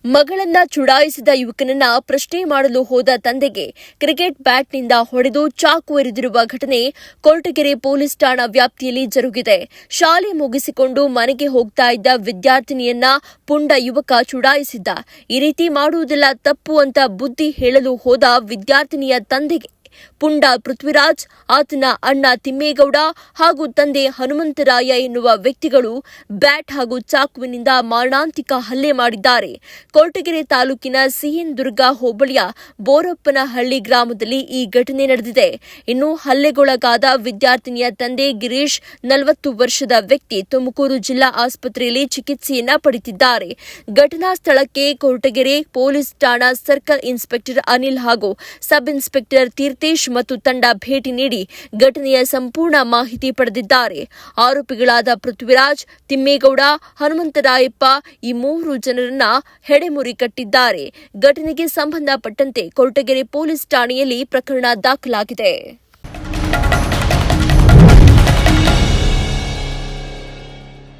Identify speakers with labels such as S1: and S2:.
S1: ಮಗಳನ್ನ ಚುಡಾಯಿಸಿದ ಯುವಕನನ್ನ ಪ್ರಶ್ನೆ ಮಾಡಲು ಹೋದ ತಂದೆಗೆ ಕ್ರಿಕೆಟ್ ಬ್ಯಾಟ್ನಿಂದ ಹೊಡೆದು ಚಾಕು ಇರಿದಿರುವ ಘಟನೆ ಕೊರಟಗೆರೆ ಪೊಲೀಸ್ ಠಾಣಾ ವ್ಯಾಪ್ತಿಯಲ್ಲಿ ಜರುಗಿದೆ. ಶಾಲೆ ಮುಗಿಸಿಕೊಂಡು ಮನೆಗೆ ಹೋಗ್ತಾ ಇದ್ದ ವಿದ್ಯಾರ್ಥಿನಿಯನ್ನ ಪುಂಡ ಯುವಕ ಚುಡಾಯಿಸಿದ್ದ. ಈ ರೀತಿ ಮಾಡುವುದೆಲ್ಲ ತಪ್ಪು ಅಂತ ಬುದ್ಧಿ ಹೇಳಲು ಹೋದ ವಿದ್ಯಾರ್ಥಿನಿಯ ತಂದೆಗೆ ಪುಂಡ ಪೃಥ್ವಿರಾಜ್, ಆತನ ಅಣ್ಣ ತಿಮ್ಮೇಗೌಡ ಹಾಗೂ ತಂದೆ ಹನುಮಂತರಾಯ ಎನ್ನುವ ವ್ಯಕ್ತಿಗಳು ಬ್ಯಾಟ್ ಹಾಗೂ ಚಾಕುವಿನಿಂದ ಮಾರಣಾಂತಿಕ ಹಲ್ಲೆ ಮಾಡಿದ್ದಾರೆ. ಕೊರಟಗೆರೆ ತಾಲೂಕಿನ ಸಿಎನ್ ದುರ್ಗ ಹೋಬಳಿಯ ಬೋರಪ್ಪನಹಳ್ಳಿ ಗ್ರಾಮದಲ್ಲಿ ಈ ಘಟನೆ ನಡೆದಿದೆ. ಇನ್ನು ಹಲ್ಲೆಗೊಳಗಾದ ವಿದ್ಯಾರ್ಥಿನಿಯ ತಂದೆ ಗಿರೀಶ್ 40 ವರ್ಷದ ವ್ಯಕ್ತಿ ತುಮಕೂರು ಜಿಲ್ಲಾ ಆಸ್ಪತ್ರೆಯಲ್ಲಿ ಚಿಕಿತ್ಸೆಯನ್ನ ಪಡೆದಿದ್ದಾರೆ. ಘಟನಾ ಸ್ಥಳಕ್ಕೆ ಕೊರಟಗೆರೆ ಪೊಲೀಸ್ ಠಾಣಾ ಸರ್ಕಲ್ ಇನ್ಸ್ಪೆಕ್ಟರ್ ಅನಿಲ್ ಹಾಗೂ ಸಬ್ ಇನ್ಸ್ಪೆಕ್ಟರ್ ತೀರ್ಥೇಶ್ ಮತ್ತು ತಂಡ ಭೇಟಿ ನೀಡಿ ಘಟನೆಯ ಸಂಪೂರ್ಣ ಮಾಹಿತಿ ಪಡೆದಿದ್ದಾರೆ. ಆರೋಪಿಗಳಾದ ಪೃಥ್ವಿರಾಜ್, ತಿಮ್ಮೇಗೌಡ, ಹನುಮಂತರಾಯಪ್ಪ ಈ 3 ಜನರನ್ನ ಹೆಡೆಮುರಿ ಕಟ್ಟಿದ್ದಾರೆ. ಘಟನೆಗೆ ಸಂಬಂಧಪಟ್ಟಂತೆ ಕೊರಟಗೆರೆ ಪೊಲೀಸ್ ಠಾಣೆಯಲ್ಲಿ ಪ್ರಕರಣ ದಾಖಲಾಗಿದೆ.